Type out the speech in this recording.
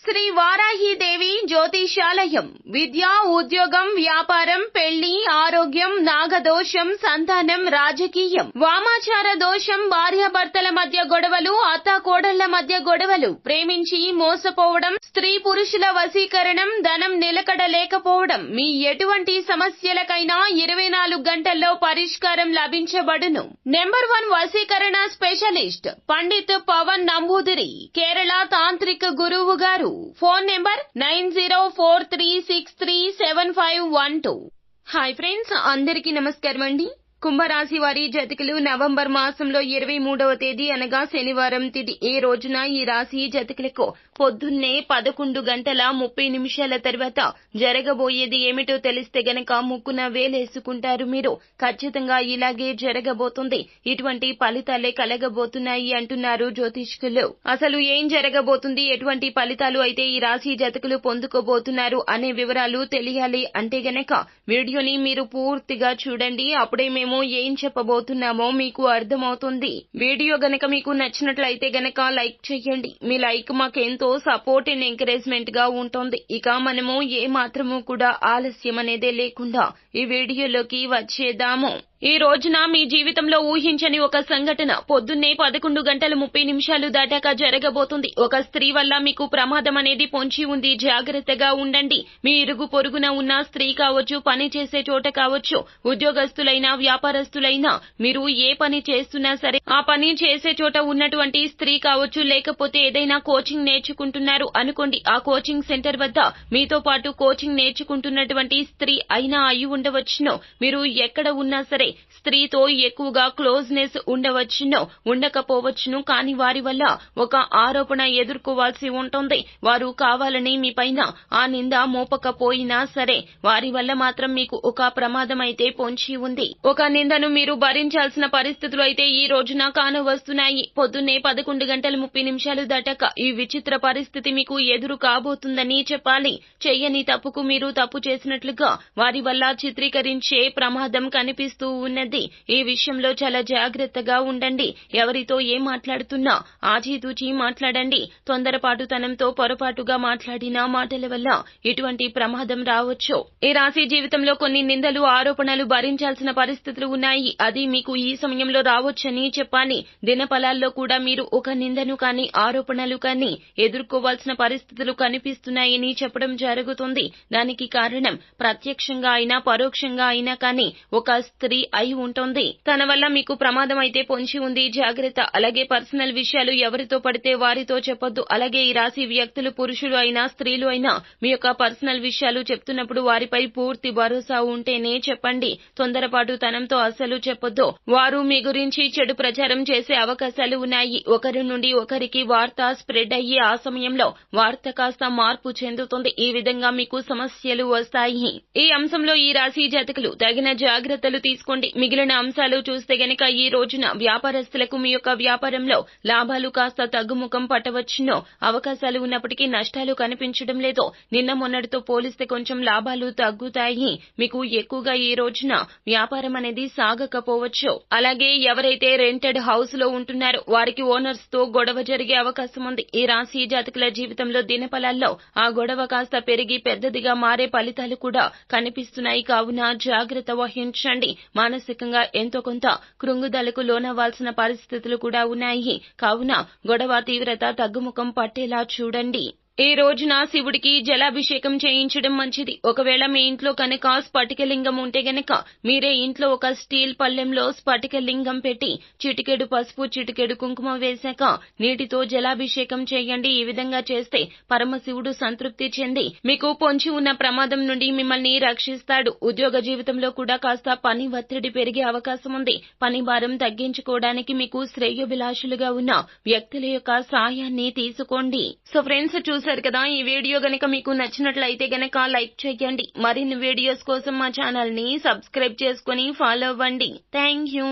శ్రీ వారాహీదేవి జ్యోతిషాలయం విద్య, ఉద్యోగం, వ్యాపారం, పెళ్లి, ఆరోగ్యం, నాగదోషం, సంతానం, రాజకీయం, వామాచార దోషం, భార్యాభర్తల మధ్య గొడవలు, అత్తాకోడళ్ల మధ్య గొడవలు, ప్రేమించి మోసపోవడం, స్త్రీ పురుషుల వశీకరణం, ధనం నిలకడ లేకపోవడం, మీ ఎటువంటి సమస్యలకైనా 24 గంటల్లో పరిష్కారం లభించబడును. నెంబర్ 1 వశీకరణ స్పెషలిస్ట్ పండిత్ పవన్ నంబూదిరి, కేరళ తాంత్రిక గురువు గారు. Phone number 9043637512. హాయ్ ఫ్రెండ్స్, అందరికీ నమస్కారం అండి. కుంభరాశి వారి జాతకులు నవంబర్ మాసంలో 23వ తేదీ అనగా శనివారం తిథి ఈ రోజున ఈ రాశి జాతకులకు పొద్దున్నే 11:30 తర్వాత జరగబోయేది ఏమిటో తెలిస్తే గనక ముక్కున వేలేసుకుంటారు మీరు. ఖచ్చితంగా ఇలాగే జరగబోతుంది, ఇటువంటి ఫలితాలే కలగబోతున్నాయి అంటున్నారు జ్యోతిష్కులు. అసలు ఏం జరగబోతుంది, ఎటువంటి ఫలితాలు అయితే ఈ రాశి జాతకులు పొందుకోబోతున్నారు అనే వివరాలు తెలియాలి అంటే గనక వీడియోని మీరు పూర్తిగా చూడండి. అప్పుడే మేము ఏం చెప్పబోతున్నామో మీకు అర్థమవుతుంది. వీడియో గనక మీకు నచ్చినట్లయితే గనక లైక్ చేయండి. మీ లైక్ మాకెంతో సపోర్ట్ అండ్ ఎంకరేజ్మెంట్ గా ఉంటుంది. ఇక మనము ఏ మాత్రము కూడా ఆలస్యం అనేదే లేకుండా ఈ వీడియోలోకి వచ్చేద్దాము. ఈ రోజున మీ జీవితంలో ఊహించని ఒక సంఘటన పొద్దున్నే 11:30 దాటాక జరగబోతుంది. ఒక స్త్రీ వల్ల మీకు ప్రమాదం అనేది పొంచి ఉంది, జాగ్రత్తగా ఉండండి. మీ ఇరుగు పొరుగున ఉన్న స్త్రీ కావచ్చు, పని చేసే చోట కావచ్చు, ఉద్యోగస్తులైనా వ్యాపారస్తులైనా, మీరు ఏ పని చేస్తున్నా సరే ఆ పని చేసే చోట ఉన్నటువంటి స్త్రీ కావచ్చు, లేకపోతే ఏదైనా కోచింగ్ నేర్చుకుంటున్నారు అనుకోండి, ఆ కోచింగ్ సెంటర్ వద్ద మీతో పాటు కోచింగ్ నేర్చుకుంటున్నటువంటి స్త్రీ అయినా అయి ఉండవచ్చును. మీరు ఎక్కడ ఉన్నా సరే స్త్రీతో ఎక్కువగా క్లోజ్నెస్ ఉండవచ్చును, ఉండకపోవచ్చును. కానీ వారి వల్ల ఒక ఆరోపణ ఎదుర్కోవాల్సి ఉంటుంది. వారు కావాలని మీ పైన ఆ నింద మోపకపోయినా సరే వారి వల్ల మాత్రం మీకు ఒక ప్రమాదం అయితే పొంచి ఉంది. ఒక నిందను మీరు భరించాల్సిన పరిస్థితులు అయితే ఈ రోజున కానవస్తున్నాయి. పొద్దున్నే 11:30 దాటాక ఈ విచిత్ర పరిస్థితి మీకు ఎదురు కాబోతుందని చెప్పాలి. చెయ్యని తప్పుకు మీరు తప్పు చేసినట్లుగా వారి వల్ల చిత్రీకరించే ప్రమాదం కనిపిస్తూ ఉన్నది. ఈ విషయంలో చాలా జాగ్రత్తగా ఉండండి. ఎవరితో ఏం మాట్లాడుతున్నా ఆచితూచి మాట్లాడండి. తొందరపాటుతనంతో పొరపాటుగా మాట్లాడిన మాటల వల్ల ఇటువంటి ప్రమాదం రావచ్చు. ఈ రాశి జీవితంలో కొన్ని నిందలు, ఆరోపణలు భరించాల్సిన పరిస్థితులు ఉన్నాయి. అది మీకు ఈ సమయంలో రావచ్చని చెప్పాలి. దినఫలాల్లో కూడా మీరు ఒక నిందను కానీ ఆరోపణలు కానీ ఎదుర్కోవాల్సిన పరిస్థితులు కనిపిస్తున్నాయని చెప్పడం జరుగుతుంది. దానికి కారణం ప్రత్యక్షంగా అయినా పరోక్షంగా అయినా కానీ ఒక స్త్రీ అయి ఉంటుంది. తన వల్ల మీకు ప్రమాదం అయితే పొంచి ఉంది, జాగ్రత్త. అలాగే పర్సనల్ విషయాలు ఎవరితో పడితే వారితో చెప్పొద్దు. అలాగే ఈ రాశి వ్యక్తులు పురుషులు అయినా స్త్రీలు అయినా మీ యొక్క పర్సనల్ విషయాలు చెప్తున్నప్పుడు వారిపై పూర్తి భరోసా ఉంటేనే చెప్పండి. తొందరపాటు తనంతో అస్సలు చెప్పొద్దు. వారు మీ గురించి చెడు ప్రచారం చేసే అవకాశాలు ఉన్నాయి. ఒకరి నుండి ఒకరికి వార్త స్ప్రెడ్ అయ్యి ఆ సమయంలో వార్త కాస్త మార్పు చెందుతుంది. ఈ విధంగా మీకు సమస్యలు వస్తాయి. ఈ అంశంలో ఈ రాశి జాతకులు తగిన జాగ్రత్తలు తీసుకోండి. మిగిలిన అంశాలు చూస్తే గనక ఈ రోజున వ్యాపారస్తులకు మీ యొక్క వ్యాపారంలో లాభాలు కాస్త తగ్గుముఖం పట్టవచ్చును. అవకాశాలు ఉన్నప్పటికీ నష్టాలు కనిపించడం లేదు. నిన్న మొన్నటితో పోలిస్తే కొంచెం లాభాలు తగ్గుతాయి. మీకు ఎక్కువగా ఈ రోజున వ్యాపారం అనేది సాగకపోవచ్చు. అలాగే ఎవరైతే రెంటెడ్ హౌస్ లో ఉంటున్నారో వారికి ఓనర్స్ తో గొడవ జరిగే అవకాశం ఉంది. ఈ రాశి జాతకుల జీవితంలో దినఫలాల్లో ఆ గొడవ కాస్త పెరిగి పెద్దదిగా మారే ఫలితాలు కూడా కనిపిస్తున్నాయి. కావున జాగ్రత్త వహించండి. మానసికంగా ఎంతో కొంత కృంగుదలకు లోనవ్వాల్సిన పరిస్థితులు కూడా ఉన్నాయి. కావున గొడవ తీవ్రత తగ్గుముఖం పట్టేలా చూడండి. ఈ రోజున శివుడికి జలాభిషేకం చేయించడం మంచిది. ఒకవేళ మీ ఇంట్లో కనుక స్ఫటికలింగం ఉంటే గనక మీరే ఇంట్లో ఒక స్టీల్ పళ్ళెంలో స్ఫటికలింగం పెట్టి చిటికెడు పసుపు, చిటికెడు కుంకుమ వేశాక నీటితో జలాభిషేకం చేయండి. ఈ విధంగా చేస్తే పరమశివుడు సంతృప్తి చెంది మీకు పొంచి ఉన్న ప్రమాదం నుండి మిమ్మల్ని రక్షిస్తాడు. ఉద్యోగ జీవితంలో కూడా కాస్త పని ఒత్తిడి పెరిగే అవకాశం ఉంది. పని భారం తగ్గించుకోవడానికి మీకు శ్రేయోభిలాషులుగా ఉన్న వ్యక్తుల యొక్క సాయాన్ని తీసుకోండి. సో ఫ్రెండ్స్, చూసారు కదా, ఈ వీడియో గనక మీకు నచ్చినట్లయితే గనక లైక్ చేయండి. మరిన్ని వీడియోస్ కోసం మా ఛానల్ ని సబ్స్క్రైబ్ చేసుకుని ఫాలో అవ్వండి. Thank you.